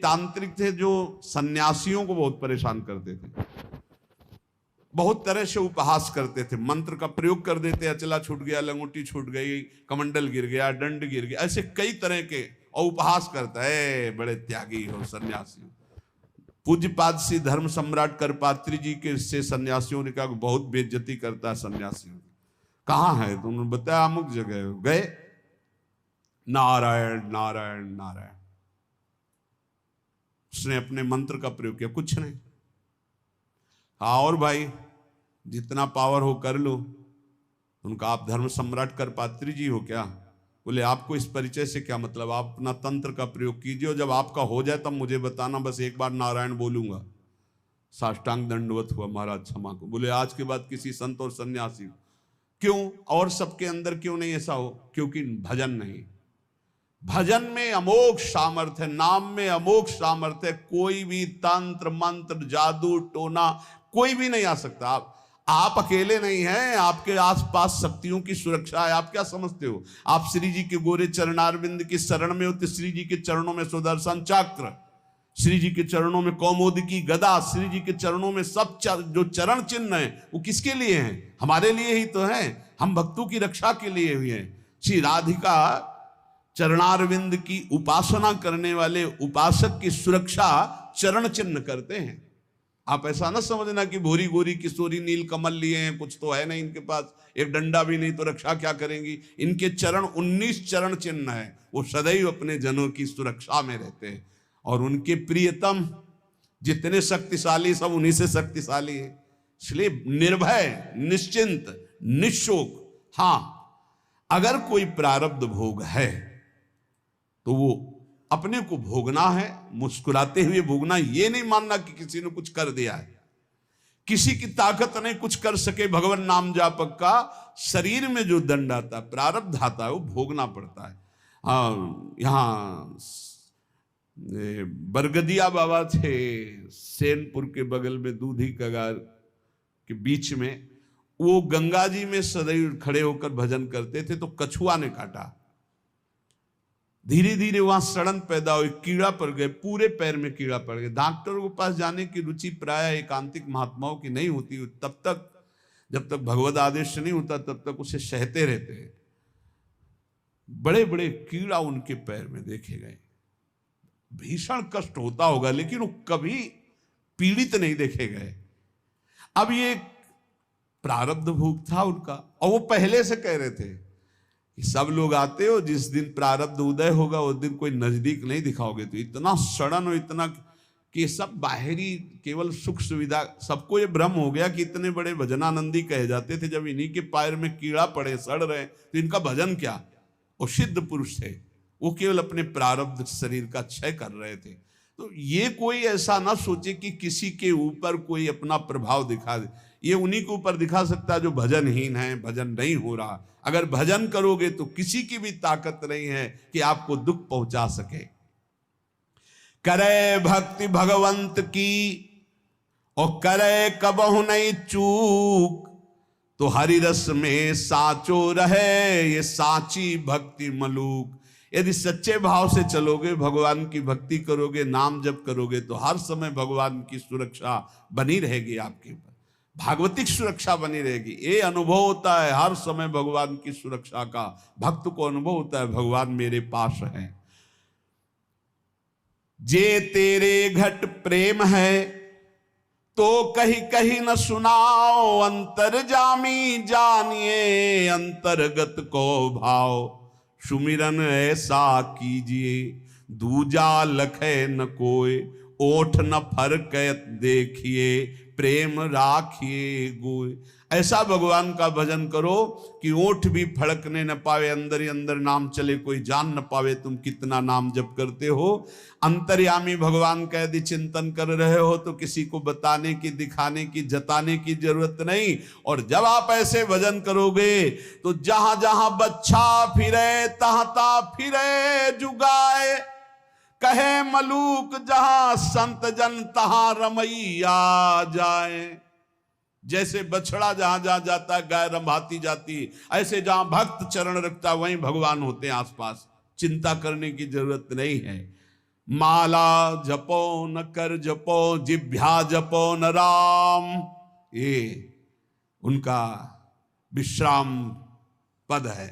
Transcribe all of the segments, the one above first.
तांत्रिक थे जो सन्यासियों को बहुत परेशान करते थे, बहुत तरह से उपहास करते थे, मंत्र का प्रयोग कर देते, अचला छूट गया, लंगोटी छूट गई, कमंडल गिर गया, दंड गिर गया, ऐसे कई तरह के, और उपहास करता है बड़े त्यागी हो सन्यासी। पूज्यपाद श्री धर्म सम्राट करपात्री जी के से सन्यासियों ने कहा बहुत बेइज्जती करता है सन्यासियों। कहाँ है? तो उन्होंने बताया अमुक जगह। गए, नारायण नारायण नारायण, उसने अपने मंत्र का प्रयोग किया, कुछ नहीं। हाँ और भाई जितना पावर हो कर लो। उनका आप धर्म सम्राट करपात्री जी हो क्या? बोले आपको इस परिचय से क्या मतलब, आप अपना तंत्र का प्रयोग कीजिए और जब आपका हो जाए तब मुझे बताना, बस एक बार नारायण बोलूंगा। साष्टांग दंडवत हुआ, महाराज क्षमा को। बोले आज के बाद किसी संत और सन्यासी, क्यों और सबके अंदर क्यों नहीं ऐसा हो? क्योंकि भजन नहीं। भजन में अमोघ सामर्थ्य है, नाम में अमोघ सामर्थ्य है। कोई भी तंत्र मंत्र जादू टोना कोई भी नहीं आ सकता। आप अकेले नहीं हैं, आपके आसपास शक्तियों की सुरक्षा है। आप क्या समझते हो? आप श्री जी के गोरे चरणारविंद की शरण में हो तो श्री जी के चरणों में सुदर्शन चक्र, श्री जी के चरणों में कौमुदी गदा, श्री जी के चरणों में सब जो चरण चिन्ह है वो किसके लिए हैं? हमारे लिए ही तो हैं। हम भक्तों की रक्षा के लिए हुए हैं। श्री राधिका चरणारविंद की उपासना करने वाले उपासक की सुरक्षा चरण चिन्ह करते हैं। आप ऐसा ना समझना कि भूरी गोरी किशोरी नील कमल लिए हैं, कुछ तो है नहीं इनके पास, एक डंडा भी नहीं तो रक्षा क्या करेंगी। इनके चरण 19 चरण चिन्ह है, वो सदैव अपने जनों की सुरक्षा में रहते हैं। और उनके प्रियतम जितने शक्तिशाली सब उन्हीं से शक्तिशाली है। इसलिए निर्भय निश्चिंत निशोक। हाँ अगर कोई प्रारब्ध भोग है तो वो अपने को भोगना है, मुस्कुराते हुए भोगना। ये नहीं मानना कि किसी ने कुछ कर दिया है, किसी की ताकत नहीं कुछ कर सके। भगवान नाम जापक का शरीर में जो दंड आता है, प्रारब्ध आता है, वो भोगना पड़ता है। हाँ यहाँ बरगदिया बाबा थे सेनपुर के बगल में, दूधी कगार के बीच में। वो गंगा जी में सदैव खड़े होकर भजन करते थे, तो कछुआ ने काटा। धीरे धीरे वहां सड़न पैदा हुई, कीड़ा पड़ गए, पूरे पैर में कीड़ा पड़ गया। डॉक्टरों के पास जाने की रुचि प्राय एकांतिक महात्माओं की नहीं होती। तब तक जब तक भगवत आदेश नहीं होता तब तक उसे सहते रहते हैं। बड़े बड़े कीड़ा उनके पैर में देखे गए। भीषण कष्ट होता होगा लेकिन वो कभी पीड़ित नहीं देखे गए। अब ये प्रारब्ध भोग था उनका, और वो पहले से कह रहे थे कि सब लोग आते हो, जिस दिन प्रारब्ध उदय होगा उस दिन कोई नजदीक नहीं दिखाओगे। तो इतना सड़न और इतना कि सब बाहरी केवल सुख सुविधा, सबको ये भ्रम हो गया कि इतने बड़े भजनानंदी कहे जाते थे, जब इन्हीं के पैर में कीड़ा पड़े सड़ रहे तो इनका भजन क्या। वो सिद्ध पुरुष थे, वो केवल अपने प्रारब्ध शरीर का क्षय कर रहे थे। तो ये कोई ऐसा ना सोचे कि किसी के ऊपर कोई अपना प्रभाव दिखा दे। ये उन्हीं के ऊपर दिखा सकता है जो भजनहीन है, भजन नहीं हो रहा। अगर भजन करोगे तो किसी की भी ताकत नहीं है कि आपको दुख पहुंचा सके। करे भक्ति भगवंत की और करे कबहु नहीं चूक, तो हरि रस में साचो रहे ये साची भक्ति मलूक। यदि सच्चे भाव से चलोगे, भगवान की भक्ति करोगे, नाम जप करोगे, तो हर समय भगवान की सुरक्षा बनी रहेगी आपके ऊपर, भागवतिक सुरक्षा बनी रहेगी। ये अनुभव होता है हर समय भगवान की सुरक्षा का। भक्त को अनुभव होता है भगवान मेरे पास है। जे तेरे घट प्रेम है तो कहीं कहीं न सुनाओ, अंतर्जामी जानिए अंतर्गत को भाव। सुमिरन ऐसा कीजिए दूजा लखे न कोय, ओठ न फरकत देखिए प्रेम राखिए गोय। ऐसा भगवान का भजन करो कि ओठ भी फड़कने न पावे, अंदर ही अंदर नाम चले, कोई जान न पावे तुम कितना नाम जप करते हो। अंतर्यामी भगवान का यदि चिंतन कर रहे हो तो किसी को बताने की, दिखाने की, जताने की जरूरत नहीं। और जब आप ऐसे भजन करोगे तो जहां जहां बच्चा फिरे तहां तहां फिरे जुगाए, कहे मलूक जहां संत जन तहां रमैया जाए। जैसे बछड़ा जहां जहां जाता है गाय रंभाती जाती, ऐसे जहां भक्त चरण रखता वहीं भगवान होते हैं आसपास। चिंता करने की जरूरत नहीं है। माला जपो न कर जपो जिभ्या जपो न राम, ये उनका विश्राम पद है,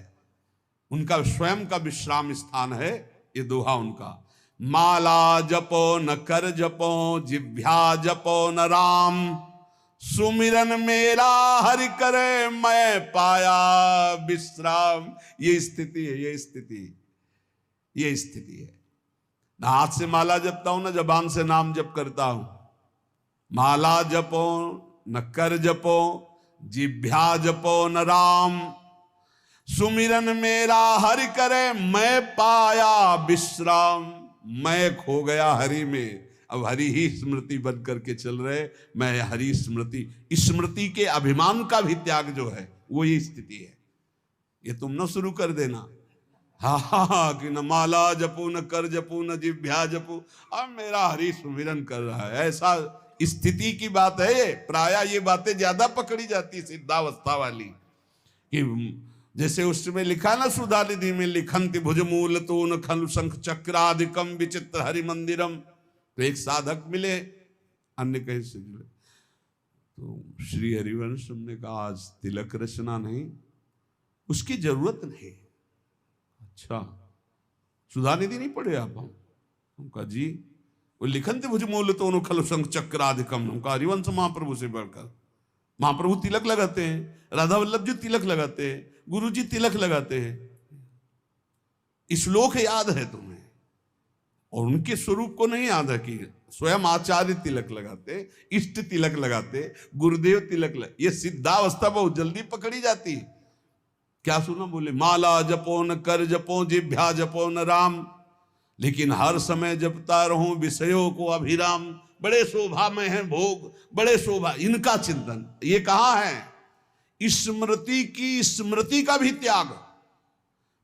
उनका स्वयं का विश्राम स्थान है ये दोहा उनका। माला जपो न कर जपो जिभ्या जपो न राम, सुमिरन मेरा हरि करे मैं पाया विश्राम। ये स्थिति है, ये स्थिति, ये स्थिति है। ना हाथ से माला जपता हूं, ना जबान से नाम जप करता हूं। माला जपो न कर जपो जिभ्या जपो न राम, सुमिरन मेरा हरि करे मैं पाया विश्राम। मैं खो गया हरि में, अब हरि ही स्मृति बन करके चल रहे, मैं हरि स्मृति। स्मृति के अभिमान का भी त्याग जो है वो ये स्थिति है। ये तुम न शुरू कर देना, हाँ कि न माला जपू न कर जपू न जिभ्या जपू, अब मेरा हरि सुमिरन कर रहा है, ऐसा स्थिति की बात है ये। प्रायः ये बातें ज्यादा पकड़ी जाती सिद्धावस्था वाली, कि जैसे उसमें लिखा ना सुधा निधि में, लिखंति भुजमूल तो न खलु शंख चक्रादिकम विचित्र हरि मंदिरम। तो एक साधक मिले, अन्य कहीं से जुड़े, तो श्री हरिवंश ने कहा आज तिलक रचना नहीं, उसकी जरूरत नहीं। अच्छा सुधा निधि नहीं पढ़े आप? हम कहा जी, वो लिखंति भुजमूल तो न खलु शंख चक्रादिकम। हम कहा हरिवंश महाप्रभु से बढ़कर, महाप्रभु तिलक लगाते हैं, राधा वल्लभ जी तिलक लगाते हैं, गुरु जी तिलक लगाते हैं। श्लोक याद है तुम्हें, और उनके स्वरूप को नहीं याद है कि स्वयं आचार्य तिलक लगाते, इष्ट तिलक लगाते, गुरुदेव तिलक ये सिद्धावस्था बहुत जल्दी पकड़ी जाती है। क्या सुना? बोले माला जपो न कर जपो जिभ्या जपो न राम, लेकिन हर समय जपता रहूं विषयों को अभिराम। बड़े शोभा में है भोग, बड़े शोभा, इनका चिंतन। ये कहां है? स्मृति की, स्मृति का भी त्याग,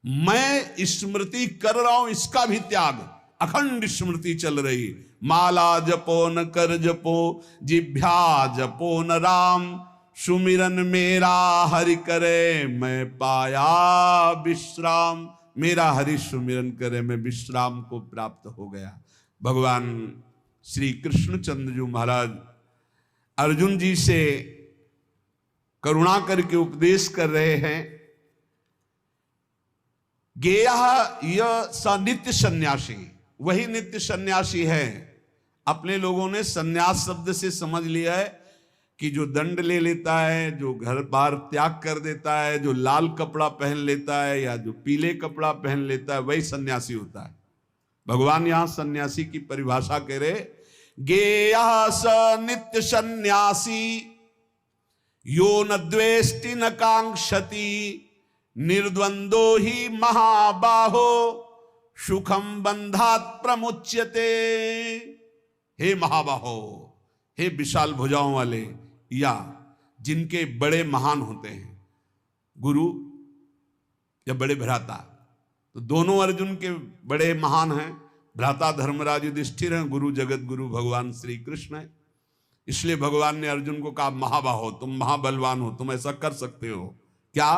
मैं स्मृति कर रहा हूं इसका भी त्याग। अखंड स्मृति चल रही, माला जपो न कर जपो जिभ्या जपो न राम, सुमिरन मेरा हरि करे मैं पाया विश्राम। मेरा हरि सुमिरन करे मैं विश्राम को प्राप्त हो गया। भगवान श्री कृष्णचंद्र जी महाराज अर्जुन जी से करुणा करके उपदेश कर रहे हैं। गेयः यह स नित्य सन्यासी, वही नित्य सन्यासी है। अपने लोगों ने सन्यास शब्द से समझ लिया है कि जो दंड ले लेता है, जो घर बार त्याग कर देता है, जो लाल कपड़ा पहन लेता है या जो पीले कपड़ा पहन लेता है, वही सन्यासी होता है। भगवान यहां सन्यासी की परिभाषा कह रहे, गेयः स नित्य सन्यासी यो न द्वेष्टि न कांक्षति, निर्द्वंदो ही महाबाहो सुखम बंधात प्रमुच्यते। हे महाबाहो, हे विशाल भुजाओं वाले, या जिनके बड़े महान होते हैं, गुरु या बड़े भ्राता। तो दोनों अर्जुन के बड़े महान हैं। भ्राता धर्मराज युधिष्ठिर हैं, गुरु जगत गुरु भगवान श्री कृष्ण है। इसलिए भगवान ने अर्जुन को कहा महाबाहो, तुम महाबलवान हो, तुम ऐसा कर सकते हो। क्या?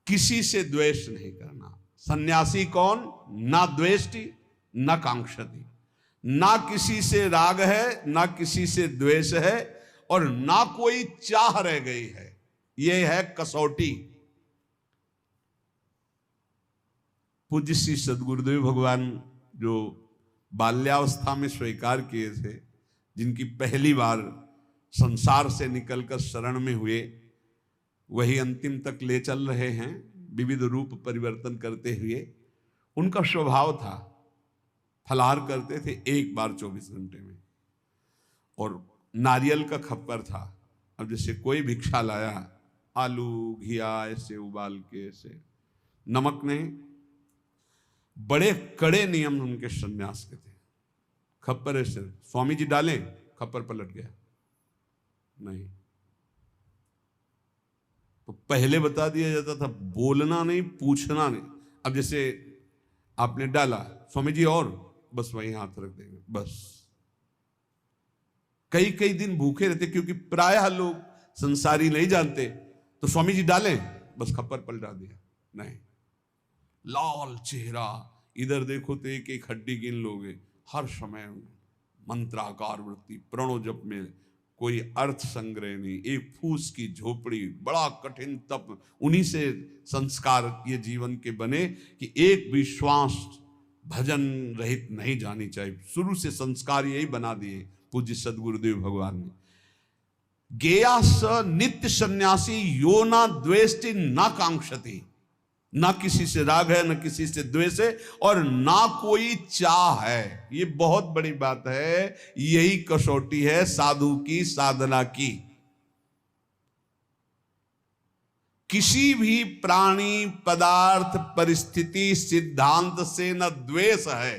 किसी से द्वेष नहीं करना। सन्यासी कौन? ना द्वेष्टि ना कांक्षति, ना किसी से राग है, ना किसी से द्वेष है, और ना कोई चाह रह गई है। यह है कसौटी। पूज्य श्री सद्गुरुदेव भगवान जो बाल्यावस्था में स्वीकार किए थे, जिनकी पहली बार संसार से निकलकर शरण में हुए, वही अंतिम तक ले चल रहे हैं, विविध रूप परिवर्तन करते हुए। उनका स्वभाव था, फलाहार करते थे एक बार 24 घंटे में, और नारियल का खप्पर था। अब जैसे कोई भिक्षा लाया, आलू घिया ऐसे उबाल के, ऐसे नमक नहीं। बड़े कड़े नियम उनके सन्यास के थे। खप्पर ऐसे स्वामी जी डालें, खप्पर पलट गया नहीं। तो पहले बता दिया जाता था, बोलना नहीं, पूछना नहीं। अब जैसे आपने डाला, स्वामी जी और, बस वहीं हाथ रख देंगे, बस। कई कई दिन भूखे रहते, क्योंकि प्रायः लोग संसारी नहीं जानते। तो स्वामी जी डालें, बस खप्पर पलटा दिया नहीं। लाल चेहरा, इधर देखो तो एक एक हड्डी गिन लोगे, हर समय मंत्राकार वृत्ति, प्रणो जप में कोई अर्थ संग्रह नहीं, एक फूस की झोपड़ी, बड़ा कठिन तप। उन्हीं से संस्कार ये जीवन के बने कि एक भी श्वास भजन रहित नहीं जानी चाहिए। शुरू से संस्कार यही बना दिए पूज्य सदगुरुदेव भगवान ने। गेया स नित्य सन्यासी यो ना द्वेष्टि ना कांक्षति, ना किसी से राग है ना किसी से द्वेष है और ना कोई चाह है। ये बहुत बड़ी बात है, यही कसौटी है साधु की साधना की। किसी भी प्राणी पदार्थ परिस्थिति सिद्धांत से न द्वेष है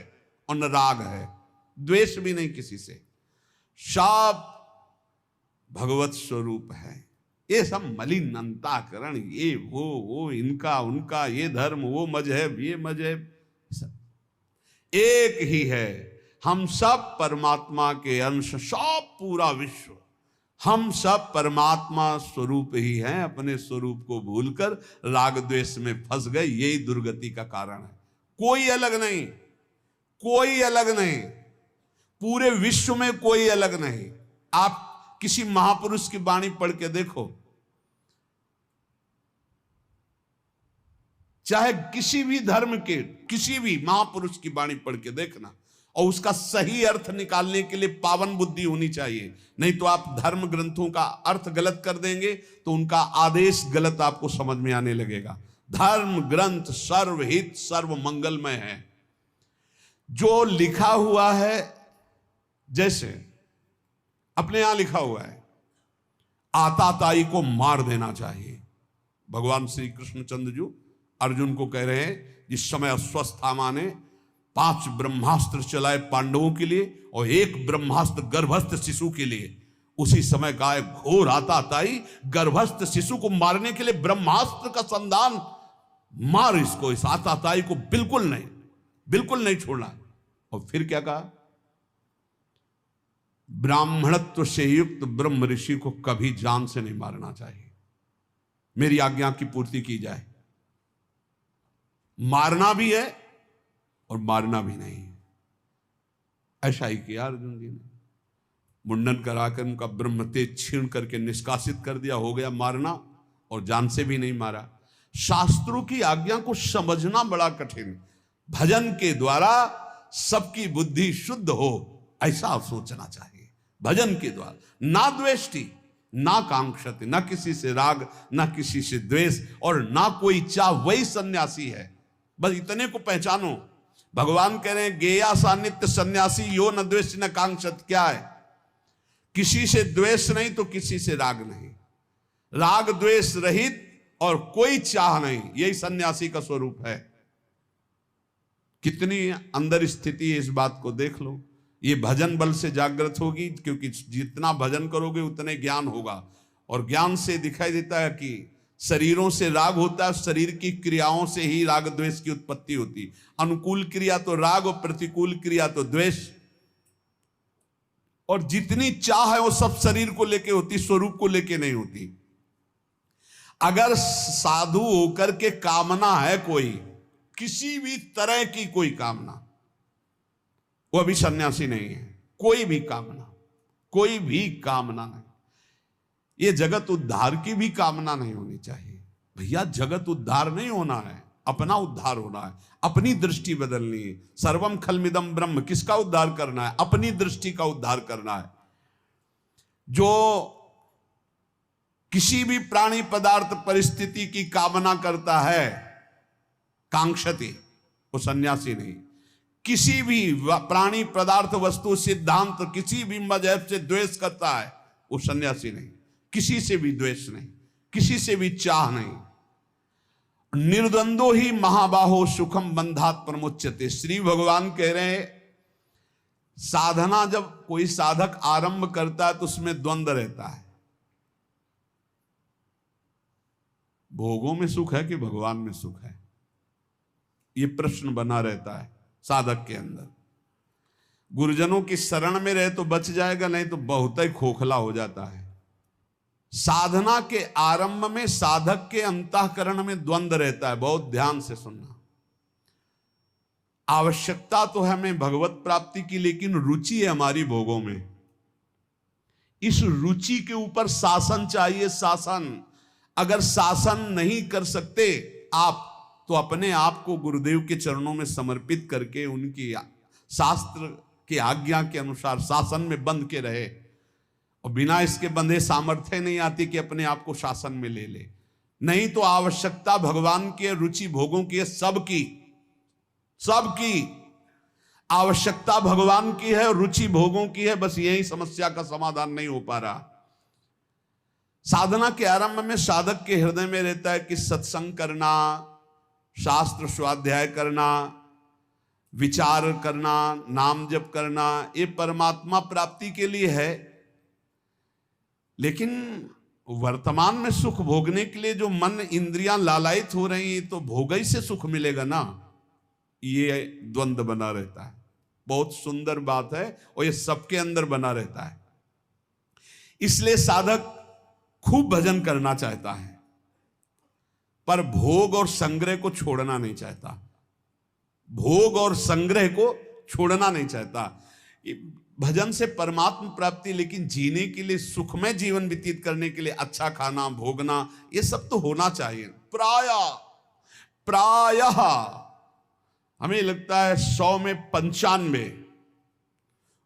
और न राग है, द्वेष भी नहीं किसी से, सब भगवत स्वरूप है। ये सब मलिन अंतःकरण, ये वो इनका उनका, ये धर्म वो मजहब ये मजहब, सब एक ही है। हम सब परमात्मा के अंश, सब पूरा विश्व हम सब परमात्मा स्वरूप ही हैं। अपने स्वरूप को भूलकर राग द्वेष में फंस गए, यही दुर्गति का कारण है। कोई अलग नहीं, कोई अलग नहीं, पूरे विश्व में कोई अलग नहीं। आप किसी महापुरुष की वाणी पढ़ के देखो, चाहे किसी भी धर्म के किसी भी महापुरुष की वाणी पढ़ के देखना, और उसका सही अर्थ निकालने के लिए पावन बुद्धि होनी चाहिए। नहीं तो आप धर्म ग्रंथों का अर्थ गलत कर देंगे तो उनका आदेश गलत आपको समझ में आने लगेगा। धर्म ग्रंथ सर्वहित सर्व मंगलमय है। जो लिखा हुआ है, जैसे अपने यहां लिखा हुआ है, आताताई को मार देना चाहिए। भगवान श्री कृष्णचंद्र जी अर्जुन को कह रहे हैं, जिस समय अश्वत्थामा ने 5 ब्रह्मास्त्र चलाए पांडवों के लिए और 1 ब्रह्मास्त्र गर्भस्थ शिशु के लिए, उसी समय का एक घोर आताताई गर्भस्थ शिशु को मारने के लिए ब्रह्मास्त्र का संधान, मार इसको, इस आताताई को बिल्कुल नहीं छोड़ना। और फिर क्या कहा, ब्राह्मणत्व से युक्त ब्रह्म ऋषि को कभी जान से नहीं मारना चाहिए, मेरी आज्ञा की पूर्ति की जाए। मारना भी है और मारना भी नहीं। ऐसा ही किया अर्जुन जी ने, मुंडन कराकर उनका ब्रह्म तेज छीन करके निष्कासित कर दिया, हो गया मारना, और जान से भी नहीं मारा। शास्त्रों की आज्ञा को समझना बड़ा कठिन। भजन के द्वारा सबकी बुद्धि शुद्ध हो, ऐसा सोचना चाहिए। भजन के द्वारा ना द्वेष्टि ना कांक्षति, ना किसी से राग ना किसी से द्वेष और ना कोई चाह, वही सन्यासी है। बस इतने को पहचानो। भगवान कह रहे हैं गेया सा नित्य सन्यासी यो न द्वेष न कांक्षत। क्या है, किसी से द्वेष नहीं तो किसी से राग नहीं, राग द्वेष रहित और कोई चाह नहीं, यही सन्यासी का स्वरूप है। कितनी अंदर स्थिति है, इस बात को देख लो। ये भजन बल से जागृत होगी, क्योंकि जितना भजन करोगे उतने ज्ञान होगा, और ज्ञान से दिखाई देता है कि शरीरों से राग होता है, शरीर की क्रियाओं से ही राग द्वेष की उत्पत्ति होती। अनुकूल क्रिया तो राग और प्रतिकूल क्रिया तो द्वेष। और जितनी चाह है वो सब शरीर को लेके होती, स्वरूप को लेके नहीं होती। अगर साधु होकर के कामना है कोई, किसी भी तरह की कोई कामना, वो अभी सन्यासी नहीं है। कोई भी कामना नहीं। ये जगत उद्धार की भी कामना नहीं होनी चाहिए। भैया जगत उद्धार नहीं होना है, अपना उद्धार होना है, अपनी दृष्टि बदलनी है। सर्वम खलमिदम ब्रह्म, किसका उद्धार करना है? अपनी दृष्टि का उद्धार करना है। जो किसी भी प्राणी पदार्थ परिस्थिति की कामना करता है, कांक्षति, वो सन्यासी नहीं। किसी भी प्राणी पदार्थ वस्तु सिद्धांत किसी भी मजहब से द्वेष करता है, वो सन्यासी नहीं। किसी से भी द्वेष नहीं, किसी से भी चाह नहीं। निर्द्वंदो ही महाबाहो सुखम बंधात प्रमुच्यते। श्री भगवान कह रहे हैं, साधना जब कोई साधक आरंभ करता है तो उसमें द्वंद्व रहता है। भोगों में सुख है कि भगवान में सुख है, ये प्रश्न बना रहता है साधक के अंदर। गुरुजनों की शरण में रहे तो बच जाएगा, नहीं तो बहुत ही खोखला हो जाता है। साधना के आरंभ में साधक के अंतःकरण में द्वंद्व रहता है, बहुत ध्यान से सुनना। आवश्यकता तो है हमें भगवत प्राप्ति की, लेकिन रुचि है हमारी भोगों में। इस रुचि के ऊपर शासन चाहिए, शासन। अगर शासन नहीं कर सकते आप, तो अपने आप को गुरुदेव के चरणों में समर्पित करके उनकी शास्त्र की आज्ञा के अनुसार शासन में बंध के रहे। और बिना इसके बंधे सामर्थ्य नहीं आती कि अपने आप को शासन में ले ले। नहीं तो आवश्यकता भगवान की, रुचि भोगों की है, सबकी आवश्यकता भगवान की है, रुचि भोगों की है। बस यही समस्या का समाधान नहीं हो पा रहा। साधना के आरंभ में साधक के हृदय में रहता है कि सत्संग करना, शास्त्र स्वाध्याय करना, विचार करना, नाम जप करना, ये परमात्मा प्राप्ति के लिए है। लेकिन वर्तमान में सुख भोगने के लिए जो मन इंद्रियां लालायित हो रही हैं, तो भोग ही से सुख मिलेगा ना, ये द्वंद्व बना रहता है। बहुत सुंदर बात है, और ये सबके अंदर बना रहता है। इसलिए साधक खूब भजन करना चाहता है, पर भोग और संग्रह को छोड़ना नहीं चाहता। भोग और संग्रह को छोड़ना नहीं चाहता। भजन से परमात्मा प्राप्ति, लेकिन जीने के लिए, सुखमय जीवन व्यतीत करने के लिए अच्छा खाना, भोगना, ये सब तो होना चाहिए। प्रायः हमें लगता है 100 में 95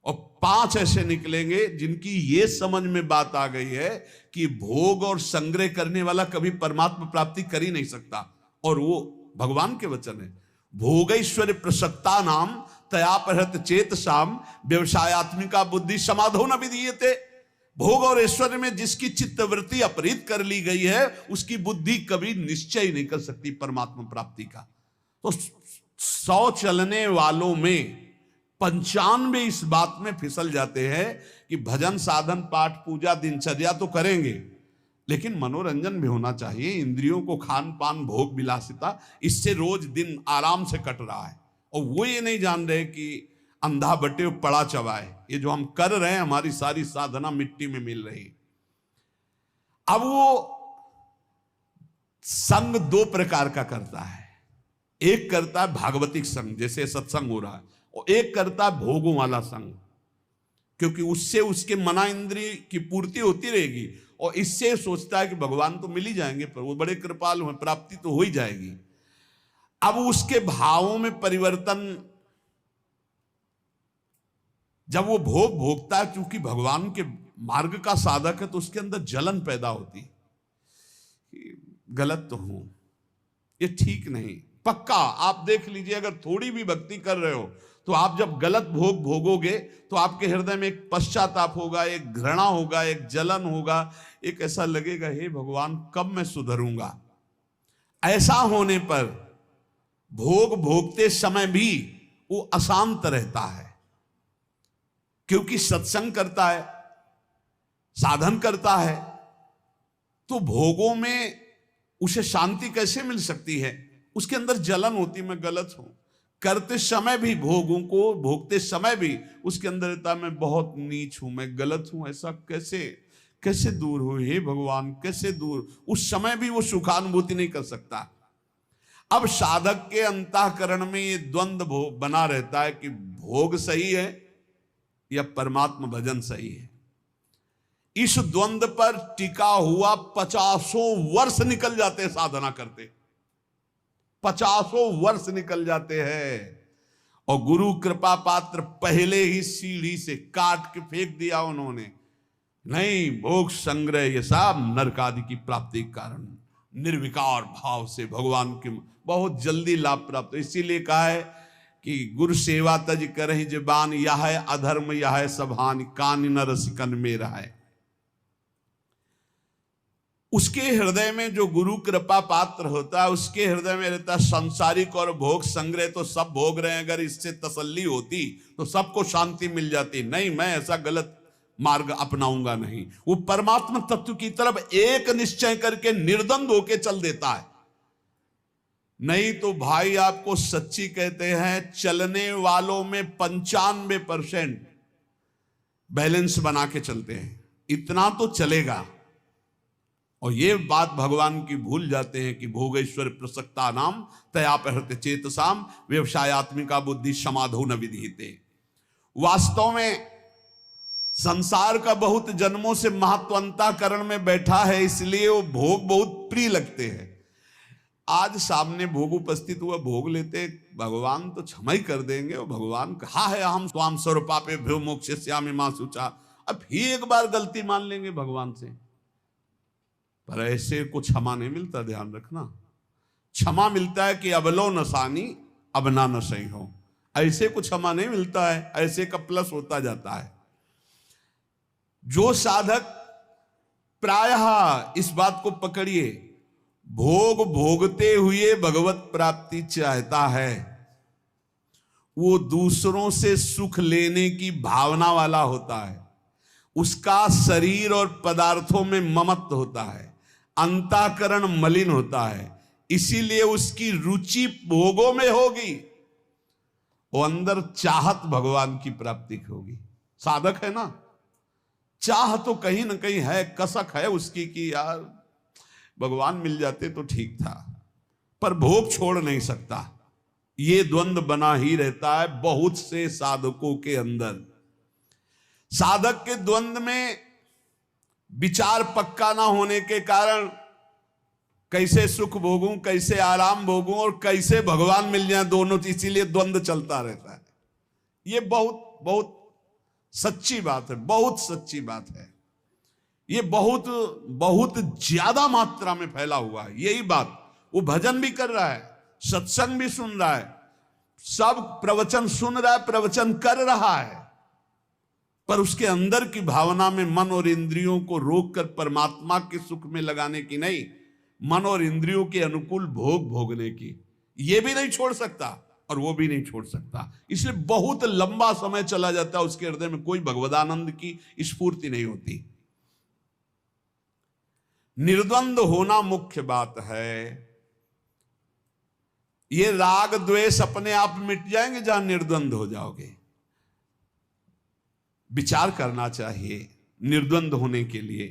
और 5 ऐसे निकलेंगे जिनकी ये समझ में बात आ गई है कि भोग और संग्रह करने वाला कभी परमात्मा प्राप्ति कर ही नहीं सकता। और वो भगवान के वचन है, भोगैश्वर्य प्रसक्ता नाम तयापहृत चेतसाम व्यवसायत्मिका बुद्धि समाधो न विधीयते। भोग और ऐश्वर्य में जिसकी चित्तवृत्ति अपहृत कर ली गई है, उसकी बुद्धि कभी निश्चय नहीं कर सकती परमात्मा प्राप्ति का। तो 100 चलने वालों में 95 इस बात में फिसल जाते हैं कि भजन, साधन, पाठ, पूजा, दिनचर्या तो करेंगे, लेकिन मनोरंजन भी होना चाहिए। इंद्रियों को खान पान, भोग विलासिता, इससे रोज दिन आराम से कट रहा है। और वो ये नहीं जान रहे कि अंधा बटे पड़ा चबाए, ये जो हम कर रहे हैं, हमारी सारी साधना मिट्टी में मिल रही। अब वो संग 2 प्रकार का करता है। एक करता है भागवतिक संग, जैसे सत्संग हो रहा है, और एक करता है भोगों वाला संग, क्योंकि उससे उसके मना इंद्रिय की पूर्ति होती रहेगी। और इससे सोचता है कि भगवान तो मिल ही जाएंगे, पर वो बड़े कृपालु हैं, प्राप्ति तो हो ही जाएगी। अब उसके भावों में परिवर्तन, जब वो भोग भोगता है, क्योंकि भगवान के मार्ग का साधक है, तो उसके अंदर जलन पैदा होती है। गलत तो हूं, ये ठीक नहीं। पक्का आप देख लीजिए, अगर थोड़ी भी भक्ति कर रहे हो, तो आप जब गलत भोग भोगोगे, तो आपके हृदय में एक पश्चाताप होगा, एक घृणा होगा, एक जलन होगा, एक ऐसा लगेगा, हे भगवान कब मैं सुधरूंगा। ऐसा होने पर भोग भोगते समय भी वो अशांत रहता है, क्योंकि सत्संग करता है, साधन करता है, तो भोगों में उसे शांति कैसे मिल सकती है? उसके अंदर जलन होती, मैं गलत हूं। करते समय भी, भोगों को भोगते समय भी उसके अंदर रहता, मैं बहुत नीच हूं, मैं गलत हूं। ऐसा कैसे दूर हो, हे भगवान कैसे दूर? उस समय भी वो सुखानुभूति नहीं कर सकता। अब साधक के अंतःकरण में ये द्वंद्व बना रहता है कि भोग सही है या परमात्मा भजन सही है। इस द्वंद्व पर टिका हुआ 50 वर्ष निकल जाते हैं साधना करते, 50 वर्ष निकल जाते हैं। और गुरु कृपा पात्र पहले ही सीढ़ी से काट के फेंक दिया उन्होंने। नहीं, भोग संग्रह ये सब नरक आदि की प्राप्ति के कारण निर्विकार भाव से भगवान के बहुत जल्दी लाभ प्राप्त। इसीलिए कहा है कि गुरु सेवा तज करहि जबान, यह है अधर्म यह है सभान, कान न रसिकन में रहा। उसके हृदय में जो गुरु कृपा पात्र होता है, उसके हृदय में रहता है सांसारिक और भोग संग्रह। तो सब भोग रहे हैं, अगर इससे तसल्ली होती तो सबको शांति मिल जाती। नहीं, मैं ऐसा गलत मार्ग अपनाऊंगा नहीं। वो परमात्मा तत्व की तरफ एक निश्चय करके निर्द्वंद होके चल देता है। नहीं तो भाई आपको सच्ची कहते हैं, चलने वालों में 95% बैलेंस बना के चलते हैं। इतना तो चलेगा, और ये बात भगवान की भूल जाते हैं कि भोगेश्वर प्रसक्ता नाम तयापहृत चेतसाम व्यवसायत्मिका बुद्धि समाधो न विधीते। वास्तव में संसार का बहुत जन्मों से महत्वंताकरण में बैठा है, इसलिए वो भोग बहुत प्रिय लगते हैं। आज सामने भोग उपस्थित हुआ, भोग लेते, भगवान तो क्षमा ही कर देंगे। और भगवान कहा है हम स्वाम स्वरूपापे भ्यो मोक्षयिष्यामि मा शुचा। अब ही एक बार गलती मान लेंगे भगवान से, पर ऐसे को क्षमा नहीं मिलता, ध्यान रखना। क्षमा मिलता है कि अबलो नसानी अब ना न सही हो, ऐसे को क्षमा नहीं मिलता है, ऐसे का प्लस होता जाता है। जो साधक प्रायः इस बात को पकड़िए, भोग भोगते हुए भगवत प्राप्ति चाहता है, वो दूसरों से सुख लेने की भावना वाला होता है। उसका शरीर और पदार्थों में ममत्व होता है, अंतःकरण मलिन होता है, इसीलिए उसकी रुचि भोगों में होगी, वो अंदर चाहत भगवान की प्राप्ति की होगी। साधक है ना, चाह तो कहीं ना कहीं है, कसक है उसकी कि यार भगवान मिल जाते तो ठीक था, पर भोग छोड़ नहीं सकता। ये द्वंद्व बना ही रहता है बहुत से साधकों के अंदर। साधक के द्वंद्व में विचार पक्का ना होने के कारण कैसे सुख भोगूं, कैसे आराम भोगूं और कैसे भगवान मिल जाए, दोनों, इसीलिए द्वंद्व चलता रहता है। ये बहुत बहुत सच्ची बात है, बहुत सच्ची बात है। ये बहुत बहुत ज्यादा मात्रा में फैला हुआ है यही बात। वो भजन भी कर रहा है, सत्संग भी सुन रहा है, सब प्रवचन सुन रहा है, प्रवचन कर रहा है, पर उसके अंदर की भावना में मन और इंद्रियों को रोककर परमात्मा के सुख में लगाने की नहीं, मन और इंद्रियों के अनुकूल भोग भोगने की, ये भी नहीं छोड़ सकता और वो भी नहीं छोड़ सकता। इसलिए बहुत लंबा समय चला जाता है, उसके हृदय में कोई भगवदानंद की स्फूर्ति नहीं होती। निर्द्वंद होना मुख्य बात है। ये राग द्वेष अपने आप मिट जाएंगे जहां निर्द्वंद हो जाओगे। विचार करना चाहिए निर्द्वंद होने के लिए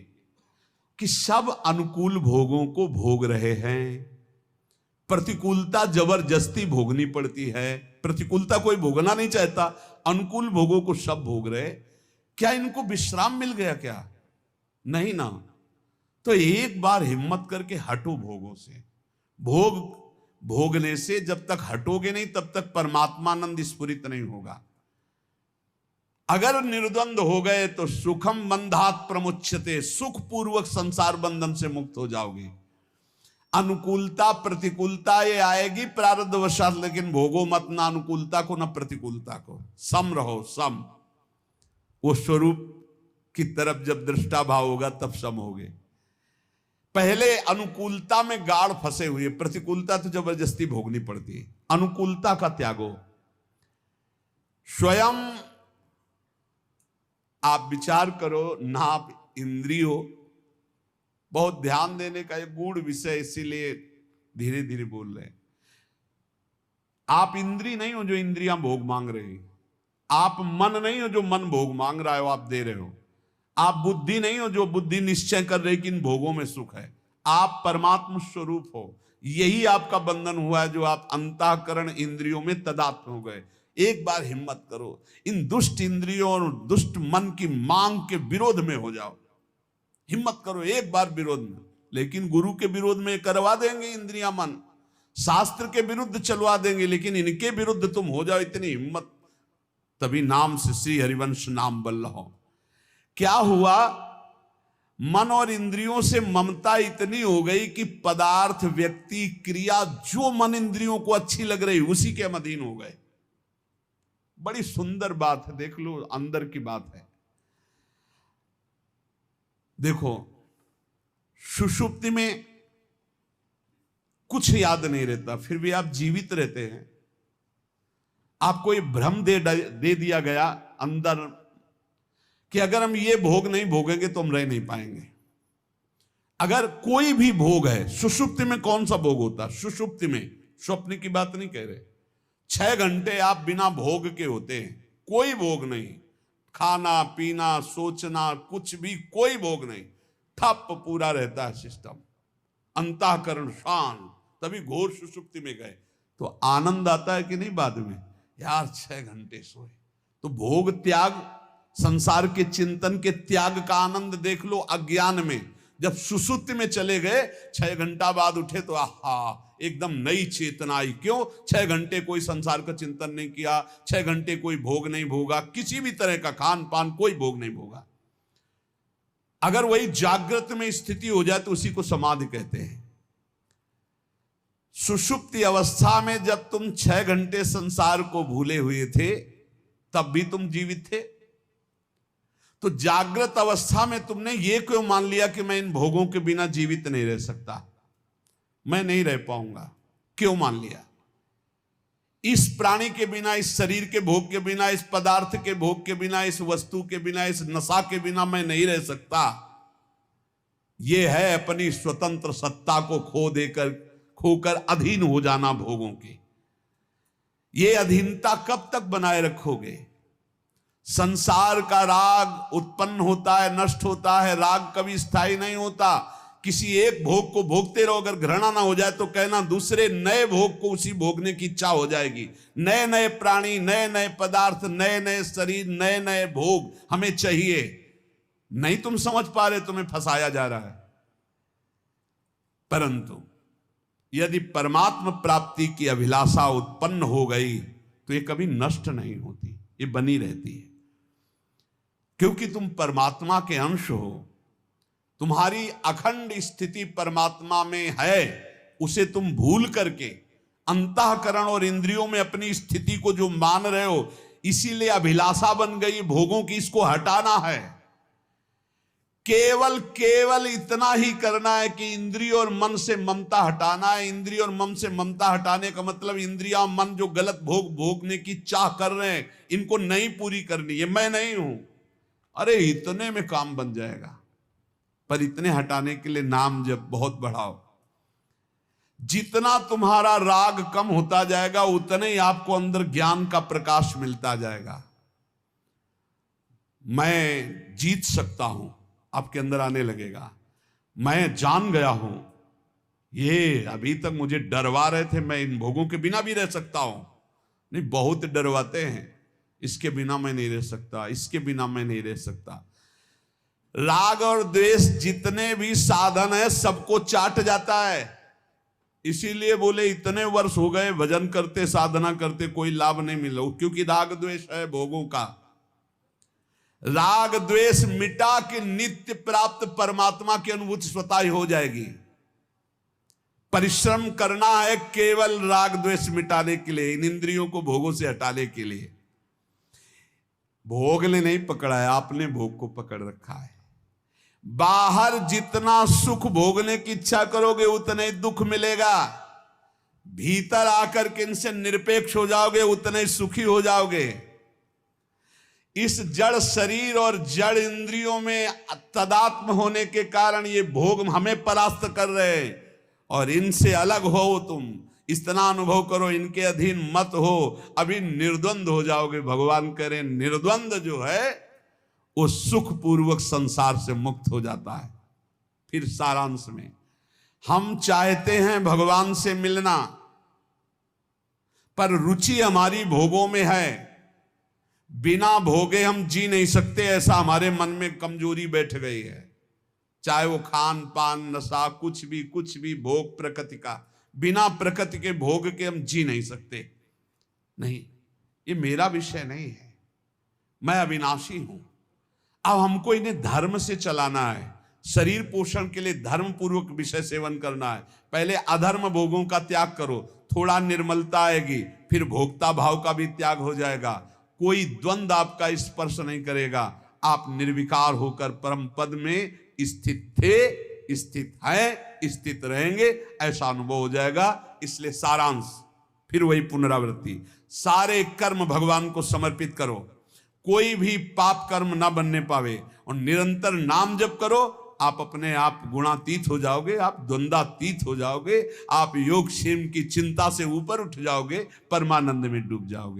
कि सब अनुकूल भोगों को भोग रहे हैं, प्रतिकूलता जबरदस्ती भोगनी पड़ती है। प्रतिकूलता कोई भोगना नहीं चाहता, अनुकूल भोगों को सब भोग रहे। क्या इनको विश्राम मिल गया क्या? नहीं ना। तो एक बार हिम्मत करके हटो भोगों से। भोग भोगने से जब तक हटोगे नहीं तब तक परमात्मानंद स्फुरित नहीं होगा। अगर निर्द्वंद हो गए तो सुखम बंधात प्रमुच्यते, सुख पूर्वक संसार बंधन से मुक्त हो जाओगे। अनुकूलता प्रतिकूलता ये आएगी प्रारब्धवशात, लेकिन भोगो मत ना अनुकूलता को ना प्रतिकूलता को, सम रहो, सम। वो स्वरूप की तरफ जब दृष्टा भाव होगा तब सम होगे। पहले अनुकूलता में गाढ़ फंसे हुए, प्रतिकूलता तो जबरदस्ती भोगनी पड़ती है। अनुकूलता का त्यागो। स्वयं आप विचार करो, नाप इंद्रियों, बहुत ध्यान देने का एक गूढ़ विषय, इसीलिए धीरे धीरे बोल रहे हैं। आप इंद्री नहीं हो जो इंद्रियां भोग मांग रहे हैं, आप मन नहीं हो जो मन भोग मांग रहा है, आप दे रहे हो। आप बुद्धि नहीं हो जो बुद्धि निश्चय कर रही कि इन भोगों में सुख है। आप परमात्मा स्वरूप हो। यही आपका बंधन हुआ है जो आप अंतःकरण इंद्रियों में तदात्म हो गए। एक बार हिम्मत करो, इन दुष्ट इंद्रियों और दुष्ट मन की मांग के विरोध में हो जाओ। हिम्मत करो एक बार विरोध में। लेकिन गुरु के विरोध में करवा देंगे इंद्रियां मन, शास्त्र के विरुद्ध चलवा देंगे, लेकिन इनके विरुद्ध तुम हो जाओ, इतनी हिम्मत। तभी नाम से श्री हरिवंश नाम बल्लहो। क्या हुआ? मन और इंद्रियों से ममता इतनी हो गई कि पदार्थ, व्यक्ति, क्रिया जो मन इंद्रियों को अच्छी लग रही उसी के हम अधीन हो गए। बड़ी सुंदर बात है, देख लो, अंदर की बात है। देखो, सुषुप्ति में कुछ याद नहीं रहता, फिर भी आप जीवित रहते हैं। आपको ये भ्रम दे दिया गया अंदर कि अगर हम ये भोग नहीं भोगेंगे तो हम रह नहीं पाएंगे। अगर कोई भी भोग है, सुषुप्ति में कौन सा भोग होता? सुषुप्ति में, स्वप्न की बात नहीं कह रहे, 6 घंटे आप बिना भोग के होते हैं, कोई भोग नहीं, खाना पीना सोचना कुछ भी, कोई भोग नहीं। ठप पूरा रहता है सिस्टम, अंतःकरण शांत, तभी घोर सुषुप्ति में गए तो आनंद आता है कि नहीं बाद में, यार 6 घंटे सोए। तो भोग त्याग, संसार के चिंतन के त्याग का आनंद देख लो अज्ञान में। जब सुसुप्ति में चले गए, 6 घंटा बाद उठे तो आहा एकदम नई चेतना आई। क्यों? 6 घंटे कोई संसार का चिंतन नहीं किया, 6 घंटे कोई भोग नहीं भोगा, किसी भी तरह का खान पान कोई भोग नहीं भोगा। अगर वही जागृत में स्थिति हो जाए तो उसी को समाधि कहते हैं। सुषुप्ति अवस्था में जब तुम 6 घंटे संसार को भूले हुए थे तब भी तुम जीवित थे। तो जागृत अवस्था में तुमने ये क्यों मान लिया कि मैं इन भोगों के बिना जीवित नहीं रह सकता, मैं नहीं रह पाऊंगा? क्यों मान लिया? इस प्राणी के बिना, इस शरीर के भोग के बिना, इस पदार्थ के भोग के बिना, इस वस्तु के बिना, इस नशा के बिना मैं नहीं रह सकता। यह है अपनी स्वतंत्र सत्ता को खोकर अधीन हो जाना भोगों के। ये अधीनता कब तक बनाए रखोगे? संसार का राग उत्पन्न होता है, नष्ट होता है। राग कभी स्थायी नहीं होता। किसी एक भोग को भोगते रहो, अगर घृणा ना हो जाए तो कहना दूसरे नए भोग को उसी भोगने की इच्छा हो जाएगी। नए नए प्राणी, नए नए पदार्थ, नए नए शरीर, नए नए भोग हमें चाहिए। नहीं तुम समझ पा रहे, तुम्हें फंसाया जा रहा है। परंतु यदि परमात्मा प्राप्ति की अभिलाषा उत्पन्न हो गई तो ये कभी नष्ट नहीं होती, ये बनी रहती है। क्योंकि तुम परमात्मा के अंश हो, तुम्हारी अखंड स्थिति परमात्मा में है। उसे तुम भूल करके अंतःकरण और इंद्रियों में अपनी स्थिति को जो मान रहे हो, इसीलिए अभिलाषा बन गई भोगों की। इसको हटाना है। केवल इतना ही करना है कि इंद्रिय और मन से ममता हटाना है। इंद्रिय और मन से ममता हटाने का मतलब इंद्रियां, मन जो गलत भोग भोगने की चाह कर रहे हैं, इनको नहीं पूरी करनी है। मैं नहीं हूं, अरे इतने में काम बन जाएगा। पर इतने हटाने के लिए नाम जब बहुत बढ़ाओ। जितना तुम्हारा राग कम होता जाएगा उतने ही आपको अंदर ज्ञान का प्रकाश मिलता जाएगा। मैं जीत सकता हूं आपके अंदर आने लगेगा। मैं जान गया हूं, ये अभी तक मुझे डरवा रहे थे, मैं इन भोगों के बिना भी रह सकता हूं। नहीं, बहुत डरवाते हैं, इसके बिना मैं नहीं रह सकता, इसके बिना मैं नहीं रह सकता। राग और द्वेष जितने भी साधन है सबको चाट जाता है। इसीलिए बोले इतने वर्ष हो गए भजन करते, साधना करते, कोई लाभ नहीं मिला, क्योंकि राग द्वेष है भोगों का। राग द्वेष मिटा के नित्य प्राप्त परमात्मा की अनुभूति स्वतः ही हो जाएगी। परिश्रम करना है केवल राग द्वेष मिटाने के लिए, इन इंद्रियों को भोगों से हटाने के लिए। भोग ने नहीं पकड़ा है, आपने भोग को पकड़ रखा है। बाहर जितना सुख भोगने की इच्छा करोगे उतने ही दुख मिलेगा। भीतर आकर के इनसे निरपेक्ष हो जाओगे उतने ही सुखी हो जाओगे। इस जड़ शरीर और जड़ इंद्रियों में तदात्म होने के कारण ये भोग हमें परास्त कर रहे हैं, और इनसे अलग हो तुम। इतना अनुभव करो, इनके अधीन मत हो, अभी निर्द्वंद हो जाओगे। भगवान करें निर्द्वंद जो है वो सुख पूर्वक संसार से मुक्त हो जाता है। फिर सारांश में हम चाहते हैं भगवान से मिलना, पर रुचि हमारी भोगों में है। बिना भोगे हम जी नहीं सकते, ऐसा हमारे मन में कमजोरी बैठ गई है। चाहे वो खान पान, नशा, कुछ भी भोग प्रकृति का, बिना प्रकृति के भोग के हम जी नहीं सकते। नहीं, ये मेरा विषय नहीं है, मैं अविनाशी हूं। अब हमको इन्हें धर्म से चलाना है। शरीर पोषण के लिए धर्म पूर्वक विषय सेवन करना है। पहले अधर्म भोगों का त्याग करो, थोड़ा निर्मलता आएगी, फिर भोक्ता भाव का भी त्याग हो जाएगा। कोई द्वंद आपका स्पर्श नहीं करेगा। आप निर्विकार होकर परम पद में स्थित थे, स्थित हैं, स्थित रहेंगे, ऐसा अनुभव हो जाएगा। इसलिए सारांश फिर वही पुनरावृत्ति, सारे कर्म भगवान को समर्पित करो, कोई भी पाप कर्म ना बनने पावे, और निरंतर नाम जप करो। आप अपने आप गुणातीत हो जाओगे, आप द्वंद्वातीत हो जाओगे, आप योग क्षेम की चिंता से ऊपर उठ जाओगे, परमानंद में डूब जाओगे।